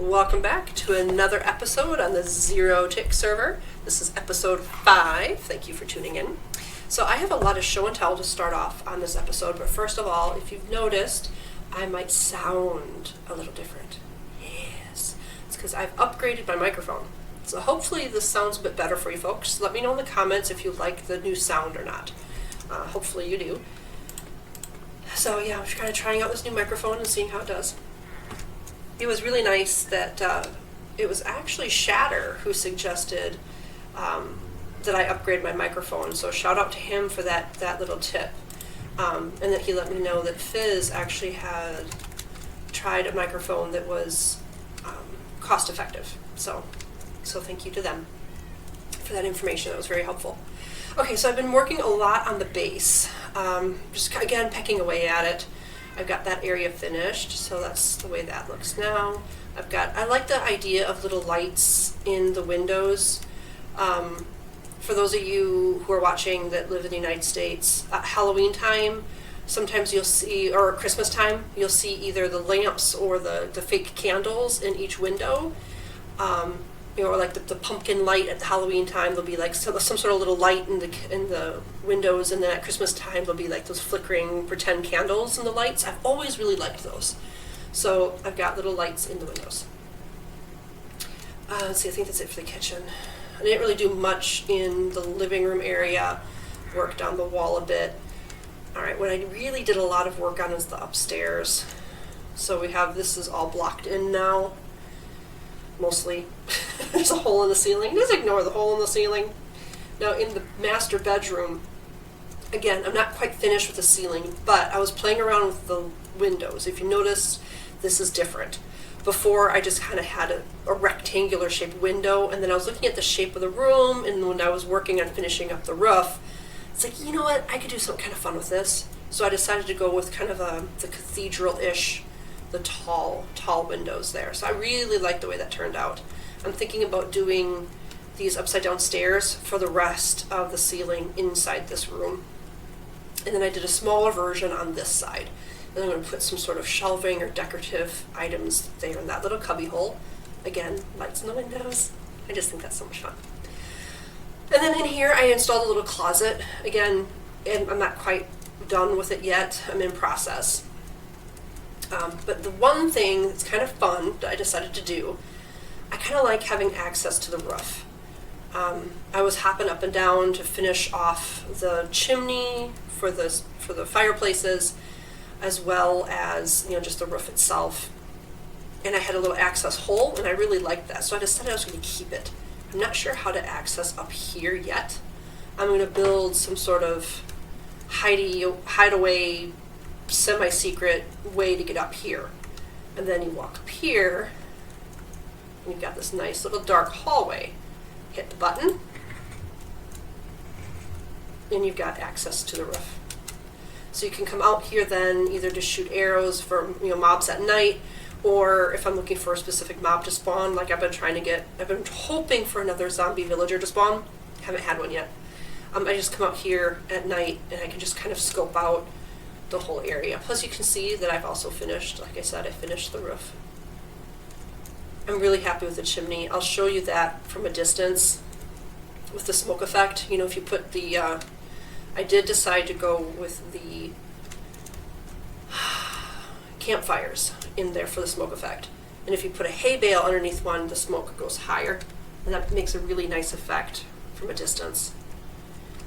Welcome back to another episode on the Zero Tick server. This is episode 5. Thank you for tuning in. So I have a lot of show and tell to start off on this episode, but first of all, if you've noticed, I might sound a little different. Yes, it's because I've upgraded my microphone. So hopefully this sounds a bit better for you folks. Let me know in the comments if you like the new sound or not. Hopefully you do. So yeah, I'm just kind of trying out this new microphone and seeing how it does. It was really nice that it was actually Shatter who suggested that I upgrade my microphone. So shout out to him for that little tip. And that he let me know that Fizz actually had tried a microphone that was cost effective. So thank you to them for that information. That was very helpful. Okay, so I've been working a lot on the bass. Just again pecking away at it. I've got that area finished, so that's the way that looks now. I like the idea of little lights in the windows. For those of you who are watching that live in the United States, at Halloween time, sometimes you'll see, or Christmas time, you'll see either the lamps or the fake candles in each window. Or like the pumpkin light at the Halloween time, there'll be like some sort of little light in the windows, and then at Christmas time there'll be like those flickering pretend candles in the lights. I've always really liked those, so I've got little lights in the windows. Let's see, I think that's it for the kitchen. I didn't really do much in the living room area. Worked on the wall a bit. All right, what I really did a lot of work on is the upstairs. So this is all blocked in now. Mostly. There's a hole in the ceiling. Just ignore the hole in the ceiling. Now in the master bedroom, again, I'm not quite finished with the ceiling, but I was playing around with the windows. If you notice, this is different. Before, I just kind of had a rectangular shaped window, and then I was looking at the shape of the room, and when I was working on finishing up the roof, it's like, you know what, I could do something kind of fun with this. So I decided to go with kind of the cathedral-ish, the tall windows there. So I really like the way that turned out. I'm thinking about doing these upside down stairs for the rest of the ceiling inside this room. And then I did a smaller version on this side. And I'm going to put some sort of shelving or decorative items there in that little cubby hole. Again, lights in the windows. I just think that's so much fun. And then in here I installed a little closet. Again, and I'm not quite done with it yet. I'm in process. But the one thing that's kind of fun that I decided to do, I kind of like having access to the roof. I was hopping up and down to finish off the chimney for the fireplaces, as well as just the roof itself. And I had a little access hole, and I really liked that, so I decided I was going to keep it. I'm not sure how to access up here yet. I'm going to build some sort of hideaway, semi-secret way to get up here. And then you walk up here, and you've got this nice little dark hallway. Hit the button, and you've got access to the roof. So you can come out here then either to shoot arrows for mobs at night, or if I'm looking for a specific mob to spawn, like I've been hoping for another zombie villager to spawn. Haven't had one yet. I just come out here at night, and I can just kind of scope out the whole area. Plus you can see that I've also finished, like I said, I finished the roof. I'm really happy with the chimney. I'll show you that from a distance with the smoke effect. If you put the, I did decide to go with the campfires in there for the smoke effect. And if you put a hay bale underneath one, the smoke goes higher. And that makes a really nice effect from a distance.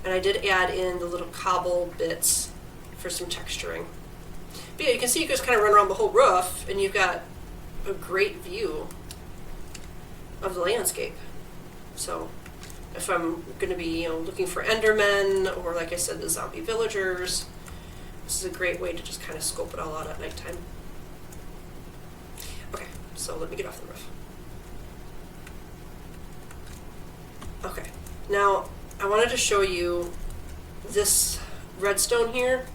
And I did add in the little cobble bits for some texturing. But yeah, you can see you just kind of run around the whole roof, and you've got a great view of the landscape. So if I'm going to be looking for endermen, or like I said, the zombie villagers, this is a great way to just kind of scope it all out at nighttime. Okay, so let me get off the roof. Okay, now I wanted to show you this redstone here.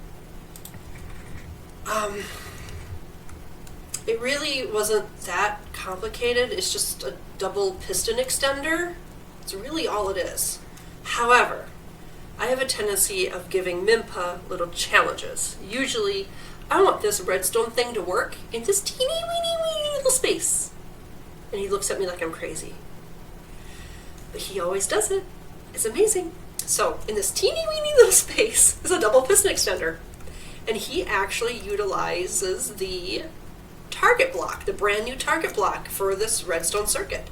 It really wasn't that complicated. It's just a double piston extender. It's really all it is. However, I have a tendency of giving Mimpa little challenges. Usually, I want this redstone thing to work in this teeny weeny little space. And he looks at me like I'm crazy. But he always does it. It's amazing. So in this teeny weeny little space is a double piston extender. And he actually utilizes the target block, the brand new target block for this redstone circuit.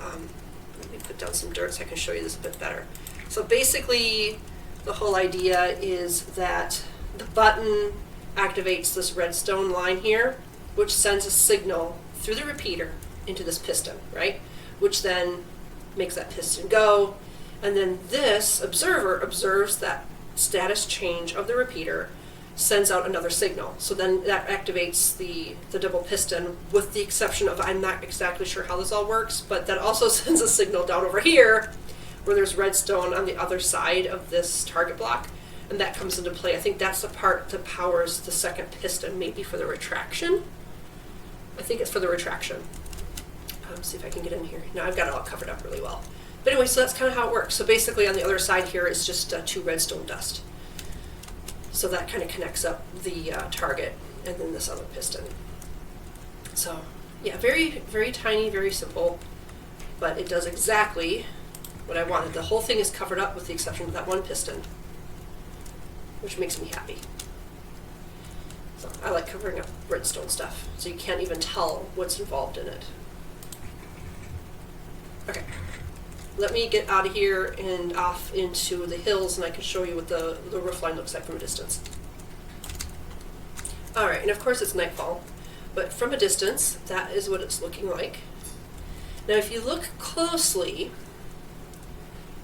Let me put down some dirt so I can show you this a bit better. So basically, the whole idea is that the button activates this redstone line here, which sends a signal through the repeater into this piston, right? Which then makes that piston go. And then this observer observes that status change of the repeater, sends out another signal. So then that activates the double piston, with the exception of, I'm not exactly sure how this all works, but that also sends a signal down over here where there's redstone on the other side of this target block, and that comes into play. I think that's the part that powers the second piston, maybe for the retraction. I think it's for the retraction. See if I can get in here. Now I've got it all covered up really well. But anyway, so that's kind of how it works. So basically on the other side here is just 2 redstone dust. So that kind of connects up the target and then this other piston. So yeah, very, very tiny, very simple, but it does exactly what I wanted. The whole thing is covered up with the exception of that one piston, which makes me happy. So I like covering up redstone stuff, so you can't even tell what's involved in it. Okay, let me get out of here and off into the hills, and I can show you what the roof line looks like from a distance. All right, and of course it's nightfall, but from a distance, that is what it's looking like. Now if you look closely,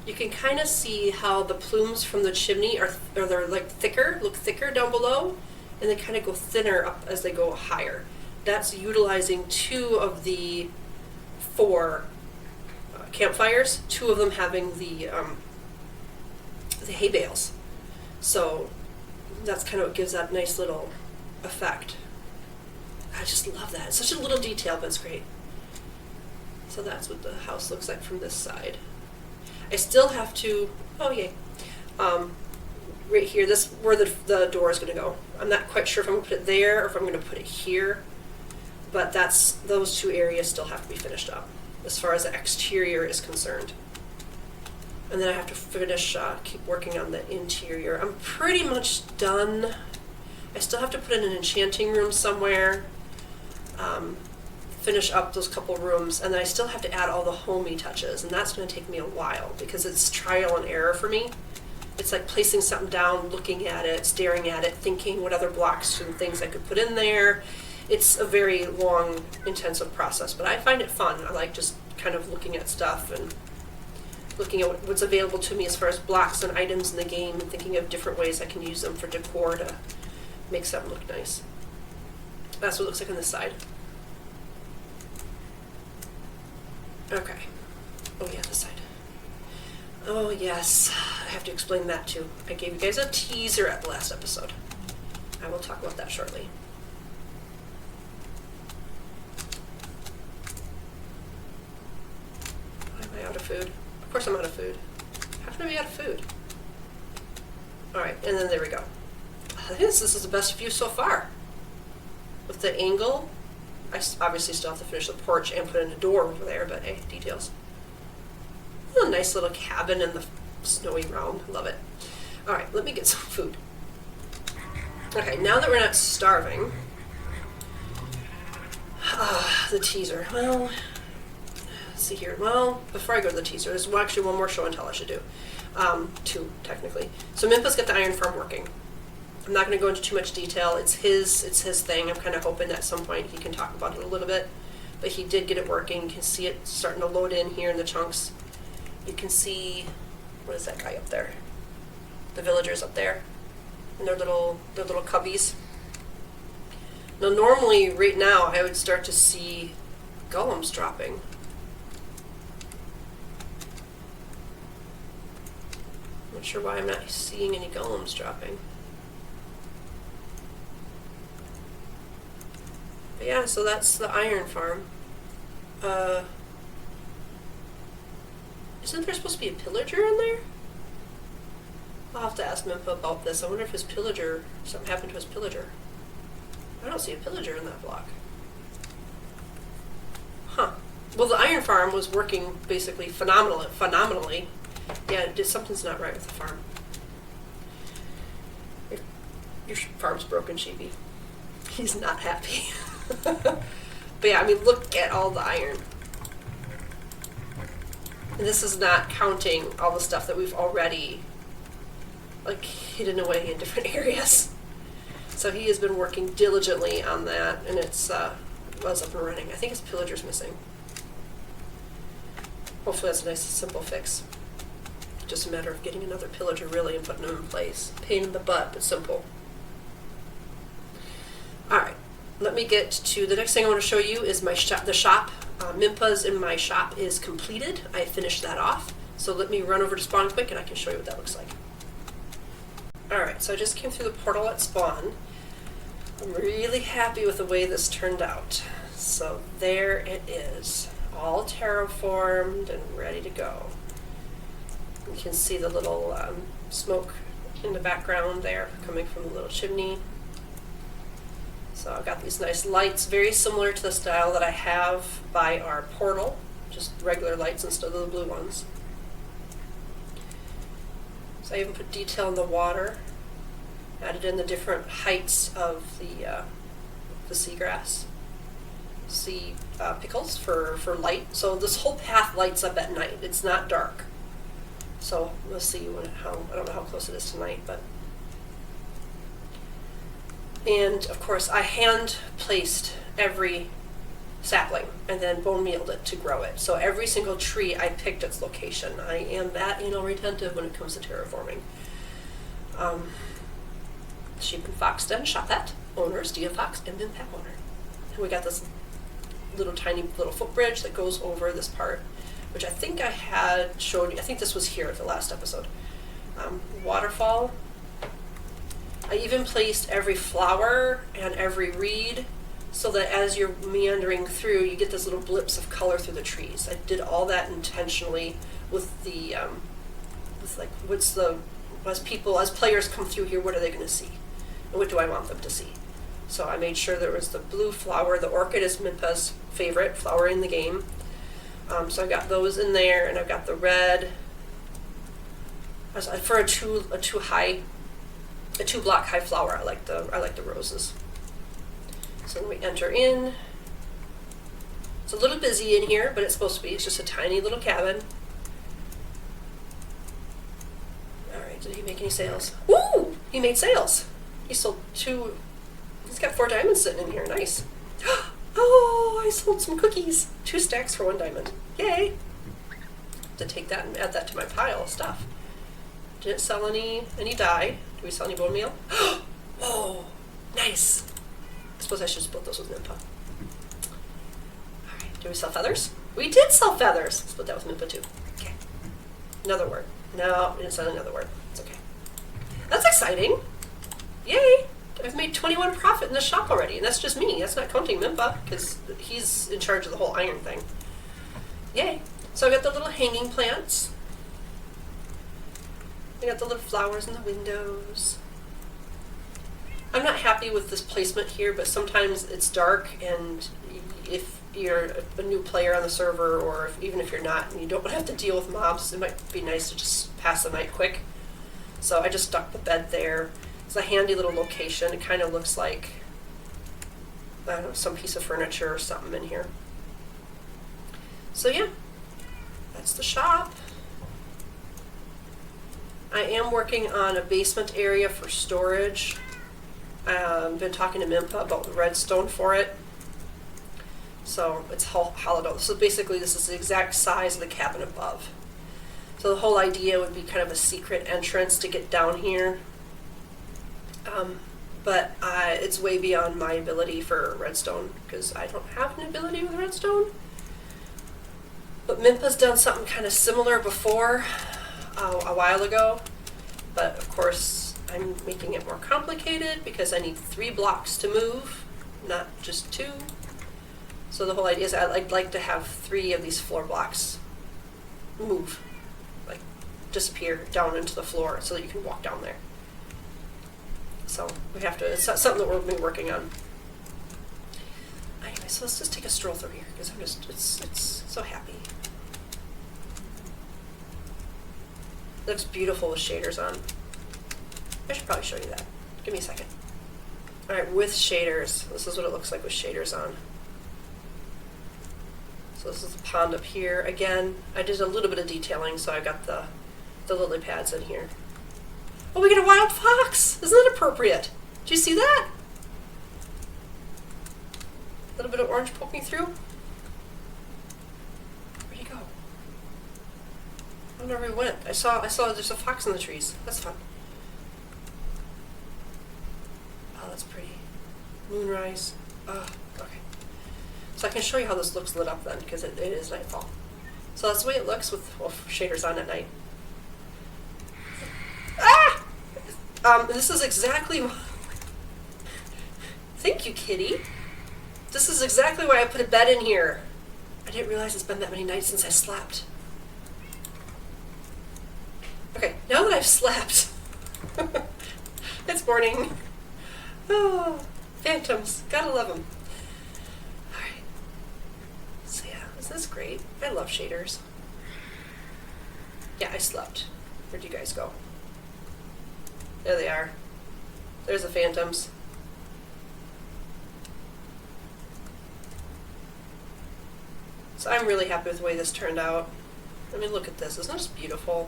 you can kind of see how the plumes from the chimney they're like thicker, look thicker down below, and they kind of go thinner up as they go higher. That's utilizing 2 of the 4 campfires, 2 of them having the hay bales. So that's kind of what gives that nice little effect. I just love that. It's such a little detail, but it's great. So that's what the house looks like from this side. I still have to, oh yay, right here, this where the door is going to go. I'm not quite sure if I'm going to put it there or if I'm going to put it here, but those 2 areas still have to be finished up as far as the exterior is concerned. And then I have to finish, keep working on the interior. I'm pretty much done. I still have to put in an enchanting room somewhere, finish up those couple rooms, and then I still have to add all the homey touches, and that's going to take me a while because it's trial and error for me. It's like placing something down, looking at it, staring at it, thinking what other blocks and things I could put in there. It's a very long, intensive process, but I find it fun. I like just kind of looking at stuff and looking at what's available to me as far as blocks and items in the game, and thinking of different ways I can use them for decor to make something look nice. That's what it looks like on this side. Okay. Oh yeah, this side. Oh yes, I have to explain that too. I gave you guys a teaser at the last episode. I will talk about that shortly. Why am I out of food? Of course I'm out of food. How can I be out of food? Alright, and then there we go. I think this is the best view so far. With the angle, I obviously still have to finish the porch and put in a door over there, but hey, details. A nice little cabin in the snowy realm. Love it. Alright, let me get some food. Okay, now that we're not starving, the teaser. Well, let's see here. Well, before I go to the teaser, there's actually one more show and tell I should do. 2, technically. So Mimpa's got the iron farm working. I'm not going to go into too much detail. It's his thing. I'm kind of hoping that at some point he can talk about it a little bit. But he did get it working. You can see it starting to load in here in the chunks. You can see, what is that guy up there? The villagers up there. And their little cubbies. Now normally, right now, I would start to see golems dropping. Not sure why I'm not seeing any golems dropping. But yeah, so that's the iron farm. Isn't there supposed to be a pillager in there? I'll have to ask Mimpa about this. I wonder if his pillager, something happened to his pillager. I don't see a pillager in that block. Huh. Well, the iron farm was working basically phenomenally. Yeah, something's not right with the farm. Your farm's broken, Sheepy. He's not happy. But yeah, I mean, look at all the iron. And this is not counting all the stuff that we've already, like, hidden away in different areas. So he has been working diligently on that, and it's was up and running. I think his pillager's missing. Hopefully that's a nice, simple fix. Just a matter of getting another pillager, really, and putting him in place. Pain in the butt, but simple. Alright, let me get to the next thing I want to show you is my the shop. Mimpa's in my shop is completed. I finished that off. So let me run over to spawn quick and I can show you what that looks like. Alright, so I just came through the portal at spawn. I'm really happy with the way this turned out. So there it is, all terraformed and ready to go. You can see the little smoke in the background there coming from the little chimney. So I've got these nice lights, very similar to the style that I have by our portal, just regular lights instead of the blue ones. So I even put detail in the water, added in the different heights of the seagrass, sea pickles for light. So this whole path lights up at night. It's not dark. So we'll see I don't know how close it is tonight, but. And of course I hand placed every sapling and then bone mealed it to grow it. So every single tree I picked its location. I am that anal retentive when it comes to terraforming. Sheep and Fox Den shop that. Owners, DeaFox and Pet Owner. And we got this tiny little footbridge that goes over this part, which I think I had showed you. I think this was here at the last episode. Waterfall. I even placed every flower and every reed so that as you're meandering through, you get those little blips of color through the trees. I did all that intentionally with the, as players come through here, what are they going to see? And what do I want them to see? So I made sure there was the blue flower. The orchid is Mimpa's favorite flower in the game. So I've got those in there, and I've got the red. For a two block high flower, I like the roses. So then we enter in. It's a little busy in here, but it's supposed to be. It's just a tiny little cabin. All right, did he make any sales? Woo! He made sales. He sold 2. He's got 4 diamonds sitting in here. Nice. Oh, I sold some cookies. 2 stacks for 1 diamond. Yay! To take that and add that to my pile of stuff. Didn't sell any dye. Do we sell any bone meal? Oh, nice. I suppose I should split those with Mimpa. Alright, do we sell feathers? We did sell feathers. Split that with Mimpa too. Okay. Another word. No, we didn't sell another word. It's okay. That's exciting. Yay! I've made 21 profit in the shop already, and that's just me. That's not counting Mimpa, because he's in charge of the whole iron thing. Yay! So I got the little hanging plants. I got the little flowers in the windows. I'm not happy with this placement here, but sometimes it's dark, and if you're a new player on the server, or even if you're not, and you don't have to deal with mobs, it might be nice to just pass the night quick. So I just stuck the bed there. It's a handy little location. It kind of looks like, I don't know, some piece of furniture or something in here. So yeah, that's the shop. I am working on a basement area for storage. I've been talking to Mimpa about the redstone for it. So it's hollowed out. So basically this is the exact size of the cabin above. So the whole idea would be kind of a secret entrance to get down here. But it's way beyond my ability for redstone, because I don't have an ability with redstone. But Mimpa's done something kind of similar before, a while ago. But of course I'm making it more complicated because I need 3 blocks to move, not just 2. So the whole idea is I'd like to have 3 of these floor blocks move, like disappear down into the floor so that you can walk down there. So we have to, it's something that we'll be working on. Anyway, so let's just take a stroll through here, because it's So happy. Looks beautiful with shaders on. I should probably show you that. Give me a second. Alright, with shaders. This is what it looks like with shaders on. So this is the pond up here. Again, I did a little bit of detailing, so I got the lily pads in here. Oh, we get a wild fox! Isn't that appropriate? Did you see that? A little bit of orange poking through. Where'd he go? I don't know where he went. I saw there's a fox in the trees. That's fun. Oh, that's pretty. Moonrise. Oh, okay. So I can show you how this looks lit up then, because it is nightfall. So that's the way it looks with shaders on at night. Ah! This is exactly... Thank you, kitty. This is exactly why I put a bed in here. I didn't realize it's been that many nights since I slept. Okay, now that I've slept, it's morning. Oh, phantoms, gotta love them. Alright, so yeah, isn't this great? I love shaders. Yeah, I slept. Where'd you guys go? There they are. There's the phantoms. So I'm really happy with the way this turned out. I mean, look at this. Isn't this beautiful?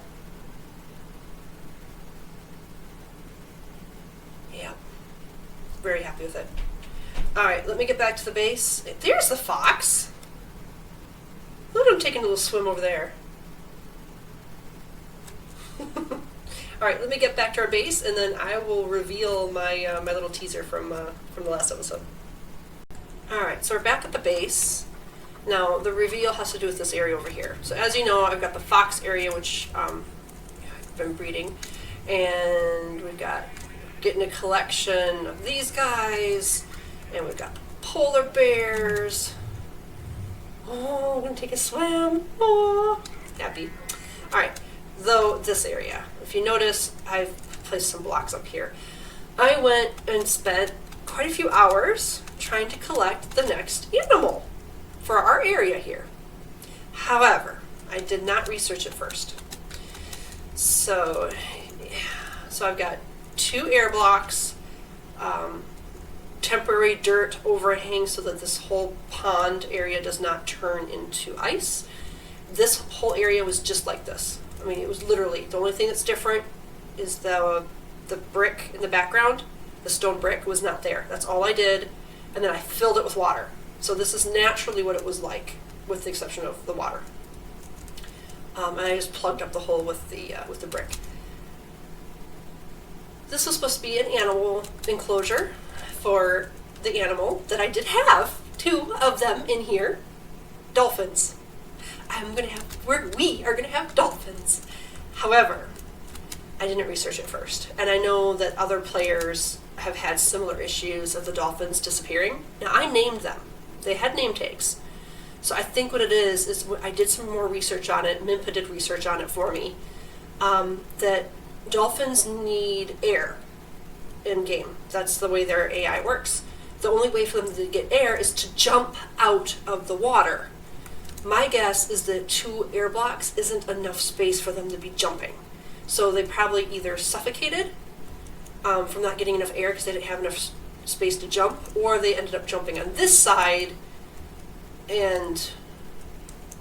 Yeah. Very happy with it. Alright, let me get back to the base. There's the fox! Look at him taking a little swim over there. Alright, let me get back to our base, and then I will reveal my my little teaser from the last episode. Alright, so we're back at the base. Now, the reveal has to do with this area over here. So as you know, I've got the fox area, which I've been breeding, and we've got getting a collection of these guys, and we've got polar bears. Oh, I'm gonna take a swim. Oh, happy. Alright, though this area, if you notice, I've placed some blocks up here. I went and spent quite a few hours trying to collect the next animal for our area here. However, I did not research it first. So I've got 2 air blocks, temporary dirt overhang so that this whole pond area does not turn into ice. This whole area was just like this. I mean, it was literally, the only thing that's different is the brick in the background. The stone brick was not there. That's all I did, and then I filled it with water. So this is naturally what it was like, with the exception of the water. And I just plugged up the hole with the brick. This was supposed to be an animal enclosure for the animal that I did have 2 of them in here, dolphins. We are gonna have dolphins. However, I didn't research it first, and I know that other players have had similar issues of the dolphins disappearing. Now, I named them. They had name tags. So I think what it is I did some more research on it. Minpa did research on it for me. That dolphins need air in game. That's the way their AI works. The only way for them to get air is to jump out of the water. My guess is that 2 air blocks isn't enough space for them to be jumping. So they probably either suffocated from not getting enough air because they didn't have enough space to jump, or they ended up jumping on this side, and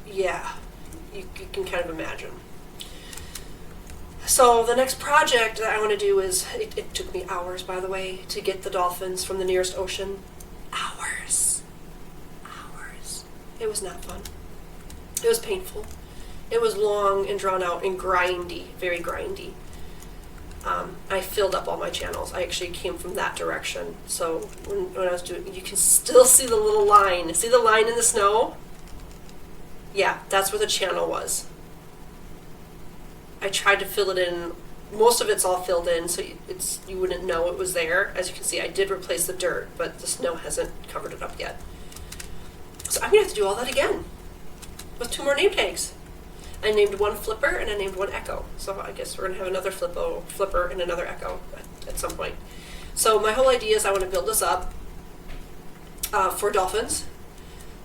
yeah, you can kind of imagine. So the next project that I want to do is, it took me hours, by the way, to get the dolphins from the nearest ocean. Hours. It was not fun. It was painful. It was long and drawn out and grindy, very grindy. I filled up all my channels. I actually came from that direction. So when I was doing, you can still see the little line. See the line in the snow? Yeah, that's where the channel was. I tried to fill it in. Most of it's all filled in, so you wouldn't know it was there. As you can see, I did replace the dirt, but the snow hasn't covered it up yet. So I'm gonna have to do all that again with 2 more name tags. I named 1 Flipper and I named 1 Echo. So I guess we're gonna have another Flipper and another Echo at some point. So my whole idea is I want to build this up for dolphins.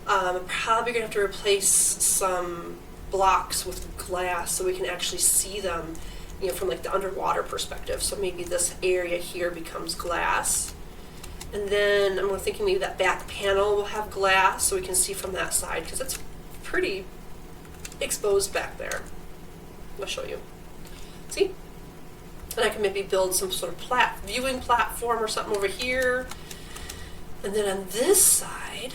I'm probably going to have to replace some blocks with glass so we can actually see them, from like the underwater perspective. So maybe this area here becomes glass. And then I'm thinking maybe that back panel will have glass so we can see from that side, because it's pretty exposed back there. I'll show you. See? And I can maybe build some sort of viewing platform or something over here. And then on this side,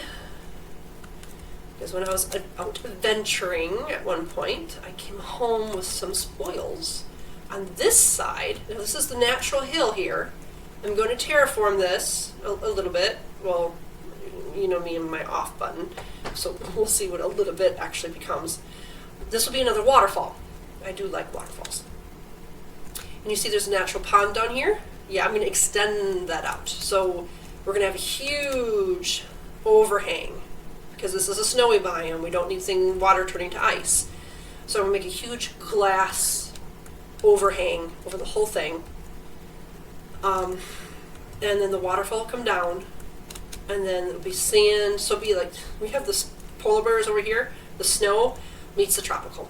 because when I was out adventuring at one point, I came home with some spoils. On this side, now this is the natural hill here. I'm going to terraform this a little bit. Well, you know me and my off button, so we'll see what a little bit actually becomes. This will be another waterfall. I do like waterfalls. And you see there's a natural pond down here? Yeah, I'm going to extend that out. So we're going to have a huge overhang, because this is a snowy biome. We don't need water turning to ice. So I'm going to make a huge glass overhang over the whole thing. And then the waterfall will come down, and then it'll be sand. So it'll be like, we have the polar bears over here. The snow meets the tropical.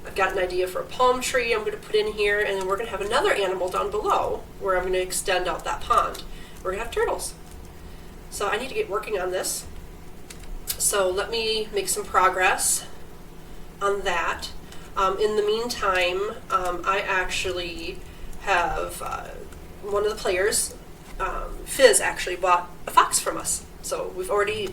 I've got an idea for a palm tree I'm going to put in here, and then we're going to have another animal down below where I'm going to extend out that pond. We're going to have turtles. So I need to get working on this. So let me make some progress on that. In the meantime, I actually have one of the players, Fizz, actually bought a fox from us. So we're already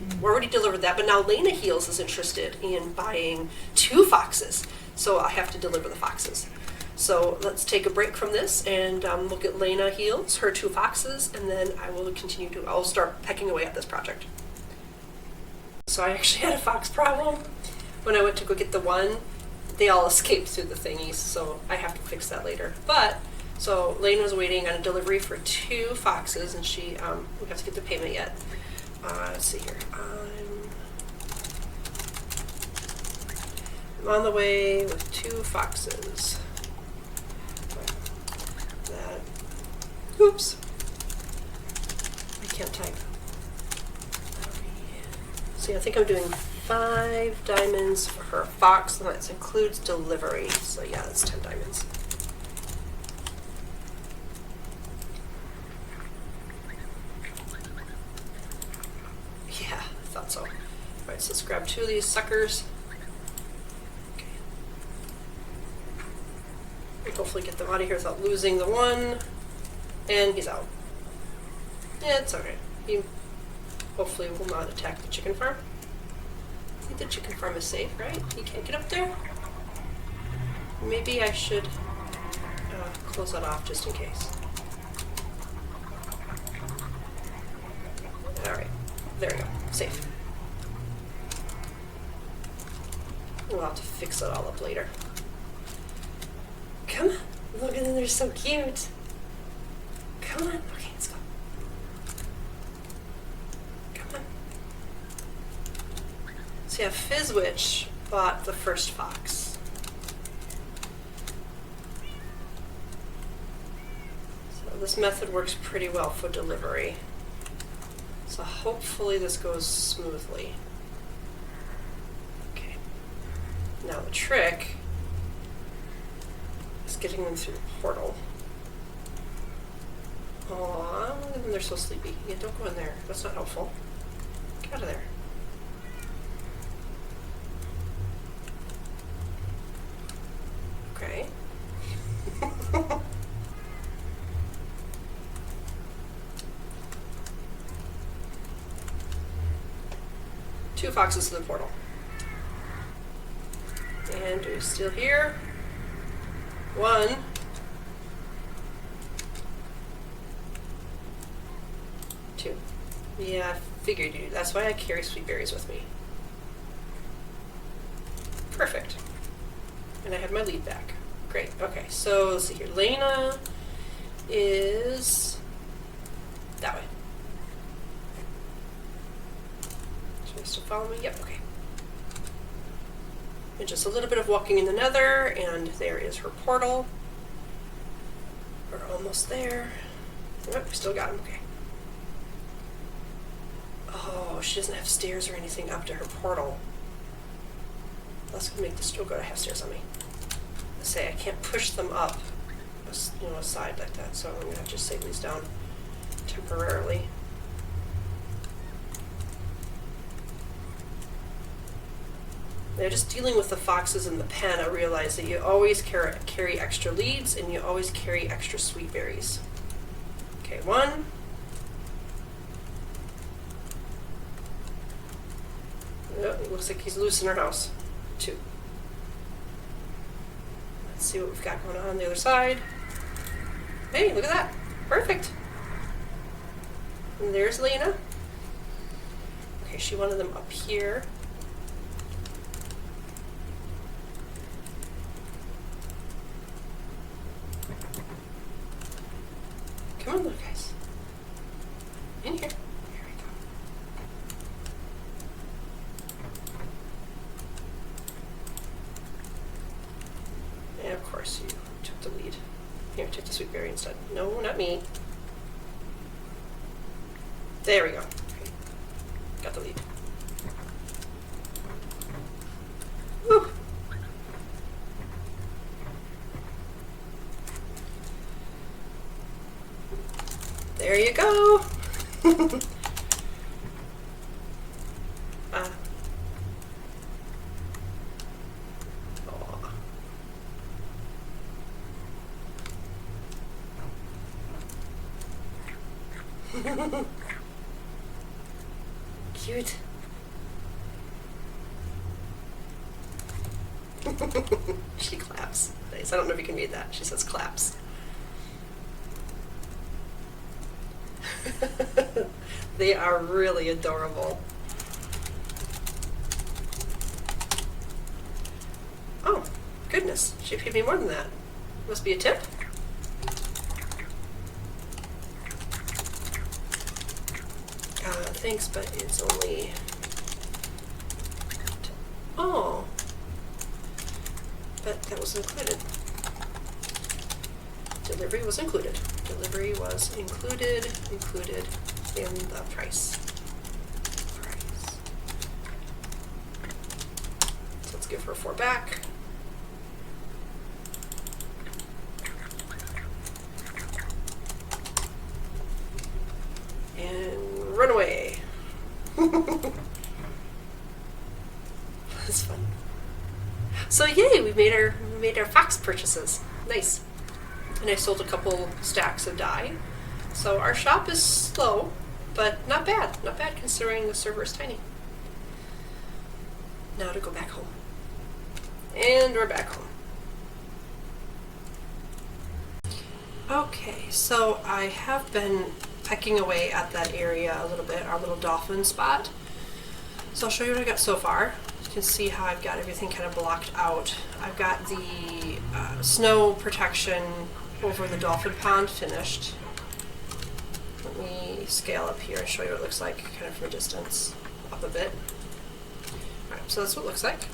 delivered that, but now Lena Heels is interested in buying 2 foxes. So I have to deliver the foxes. So let's take a break from this and look at Lena Heels, her 2 foxes, and then I'll start pecking away at this project. So I actually had a fox problem when I went to go get the one. They all escaped through the thingies, so I have to fix that later. So Lane was waiting on a delivery for 2 foxes, and we have to get the payment yet. Let's see here. I'm on the way with 2 foxes. Oops. I can't type. See, I think I'm doing 5 diamonds for her fox, and that includes delivery. So yeah, that's 10 diamonds. Yeah, I thought so. Alright, so let's grab 2 of these suckers. Okay. And hopefully get them out of here without losing the one. And he's out. Yeah, it's okay. He hopefully will not attack the chicken farm. I think the chicken farm is safe, right? He can't get up there? Maybe I should close that off just in case. Alright, there we go. Safe. We'll have to fix it all up later. Come on. Look at them, they're so cute. Come on. Okay, let's go. Come on. So yeah, Fizzwitch bought the first fox. So this method works pretty well for delivery. So hopefully this goes smoothly. Okay. Now the trick is getting them through the portal. Aw, they're so sleepy. Yeah, don't go in there. That's not helpful. Get out of there. Okay. 2 foxes to the portal. And do we steal here? 1. 2. Yeah, I figured you. That's why I carry sweet berries with me. Perfect. And I have my lead back. Great. Okay, so let's see here. Lena is that way. Should I still follow me? Yep, okay. And just a little bit of walking in the nether, and there is her portal. We're almost there. Yep, we still got him. Okay. Oh, she doesn't have stairs or anything up to her portal. That's gonna make the store go to have stairs on me. I say I can't push them up, you know, aside like that, so I'm gonna have to just save these down temporarily. Now, just dealing with the foxes in the pen, I realized that you always carry extra leads and you always carry extra sweet berries. Okay, 1. Oh, it looks like he's loose in our house. 2. Let's see what we've got going on the other side. Hey, look at that. Perfect. And there's Lena. Okay, she wanted them up here. Come on, little guys. In here. Here we go. And of course, you took the lead. Here, take the sweet berry instead. No, not me. There we go. Okay. Got the lead. Woo! There you go. Cute. She claps. Nice. I don't know if you can read that. She says claps. They are really adorable. Oh, goodness. She paid me more than that. Must be a tip? Thanks, but it's only... Oh. But that was included. Delivery was included. Delivery was included in the price. So let's give her 4 back. And run away. That's fun. So yay, we made our fox purchases. Nice. And I sold a couple stacks of dye. So our shop is slow, but not bad. Not bad considering the server is tiny. Now to go back home. And we're back home. Okay, so I have been pecking away at that area a little bit, our little dolphin spot. So I'll show you what I got so far. You can see how I've got everything kind of blocked out. I've got the snow protection over the dolphin pond finished. Let me scale up here and show you what it looks like kind of from a distance, up a bit. Alright, so that's what it looks like.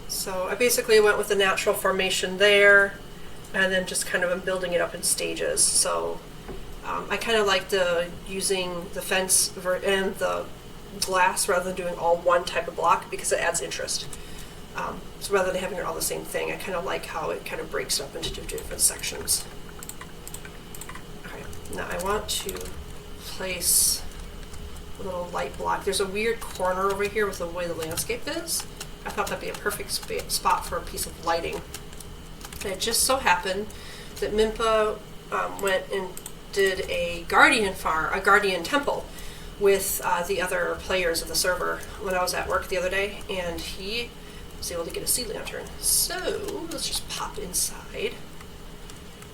So I basically went with the natural formation there, and then just kind of am building it up in stages. So I kind of like using the fence and the glass rather than doing all one type of block because it adds interest. So rather than having it all the same thing, I kind of like how it kind of breaks up into 2 different sections. Okay, now I want to place a little light block. There's a weird corner over here with the way the landscape is. I thought that'd be a perfect spot for a piece of lighting. And it just so happened that Mimpa went and did a guardian temple with the other players of the server when I was at work the other day, and he was able to get a sea lantern. So let's just pop inside.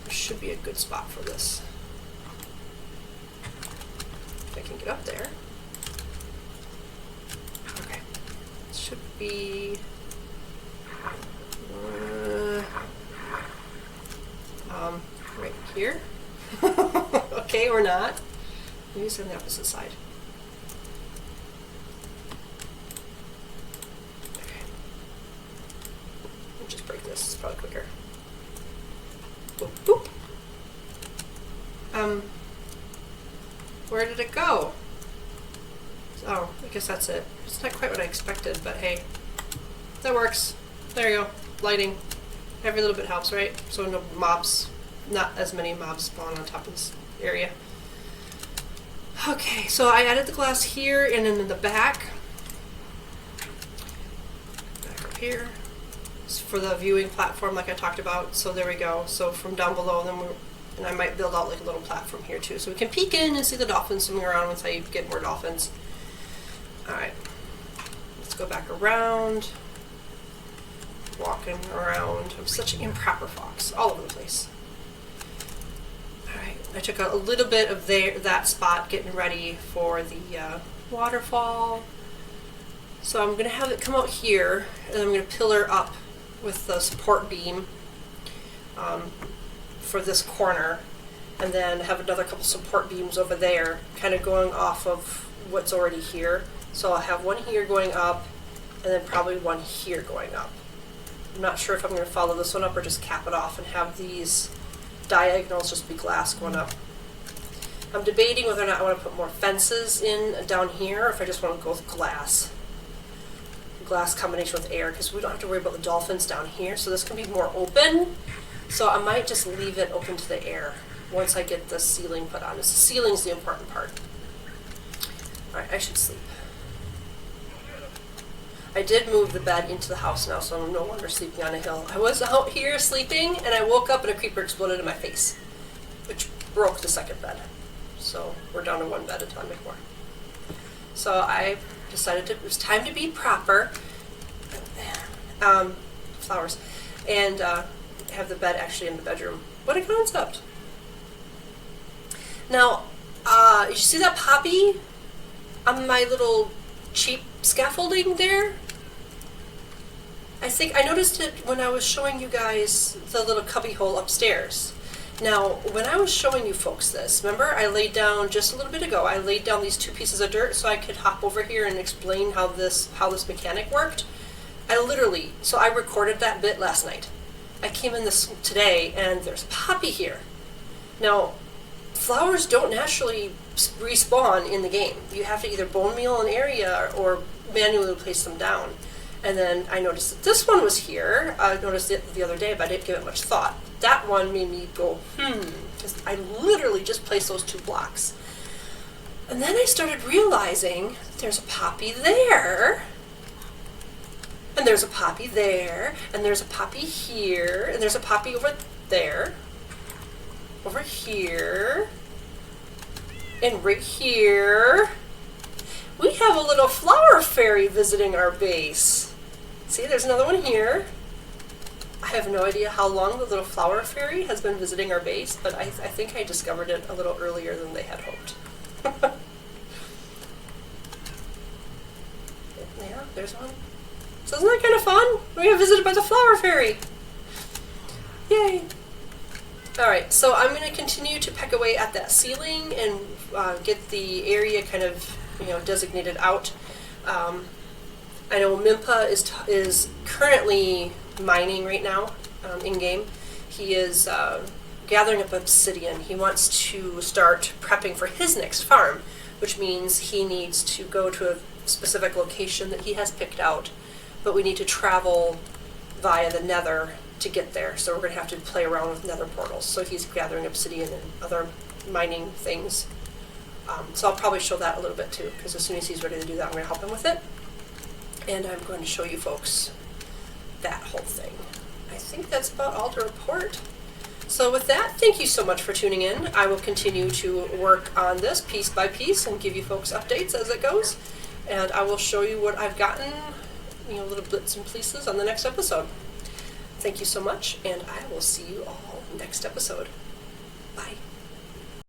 There should be a good spot for this. If I can get up there. Okay. It should be... right here. Okay, or not. Maybe it's on the opposite side. Okay. I'll just break this. It's probably quicker. Boop, boop. Where did it go? Oh, I guess that's it. It's not quite what I expected, but hey, that works. There you go. Lighting. Every little bit helps, right? So no mobs, not as many mobs spawn on top of this area. Okay, so I added the glass here and then in the back. Back up here. It's for the viewing platform like I talked about. So there we go. So from down below, and I might build out like a little platform here too. So we can peek in and see the dolphins swimming around once I get more dolphins. Alright. Let's go back around. Walking around. I'm such an improper fox. All over the place. Alright. I took a little bit of that spot getting ready for the waterfall. So I'm going to have it come out here, and I'm going to pillar up with the support beam for this corner, and then have another couple support beams over there, kind of going off of what's already here. So I'll have one here going up, and then probably one here going up. I'm not sure if I'm going to follow this one up or just cap it off and have these diagonals just be glass going up. I'm debating whether or not I want to put more fences in down here, or if I just want to go with glass. Glass combination with air, because we don't have to worry about the dolphins down here, so this can be more open. So I might just leave it open to the air once I get the ceiling put on. The ceiling's the important part. Alright, I should sleep. I did move the bed into the house now, so I'm no longer sleeping on a hill. I was out here sleeping, and I woke up and a creeper exploded in my face, which broke the second bed. So we're down to one bed until I make more. So I decided it was time to be proper. Flowers. And have the bed actually in the bedroom. What a concept. Now, you see that poppy on my little cheap scaffolding there? I noticed it when I was showing you guys the little cubby hole upstairs. Now, when I was showing you folks this, remember I laid down, just a little bit ago, I laid down these two pieces of dirt so I could hop over here and explain how this mechanic worked? So I recorded that bit last night. I came in this today and there's a poppy here. Now, flowers don't naturally respawn in the game. You have to either bone meal an area or manually place them down. And then I noticed that this one was here. I noticed it the other day, but I didn't give it much thought. That one made me go, because I literally just placed those 2 blocks. And then I started realizing there's a poppy there, and there's a poppy there, and there's a poppy here, and there's a poppy over there, over here, and right here. We have a little flower fairy visiting our base. See, there's another one here. I have no idea how long the little flower fairy has been visiting our base, but I think I discovered it a little earlier than they had hoped. Yeah, there's one. So isn't that kind of fun? We got visited by the flower fairy. Yay. Alright, so I'm going to continue to peck away at that ceiling and get the area kind of, designated out. I know Mimpa is currently mining right now in-game. He is gathering up obsidian. He wants to start prepping for his next farm, which means he needs to go to a specific location that he has picked out, but we need to travel via the nether to get there, so we're going to have to play around with nether portals. So he's gathering obsidian and other mining things. So I'll probably show that a little bit too, because as soon as he's ready to do that, I'm going to help him with it. And I'm going to show you folks that whole thing. I think that's about all to report. So with that, thank you so much for tuning in. I will continue to work on this piece by piece and give you folks updates as it goes. And I will show you what I've gotten, little bits and pieces on the next episode. Thank you so much, and I will see you all next episode. Bye.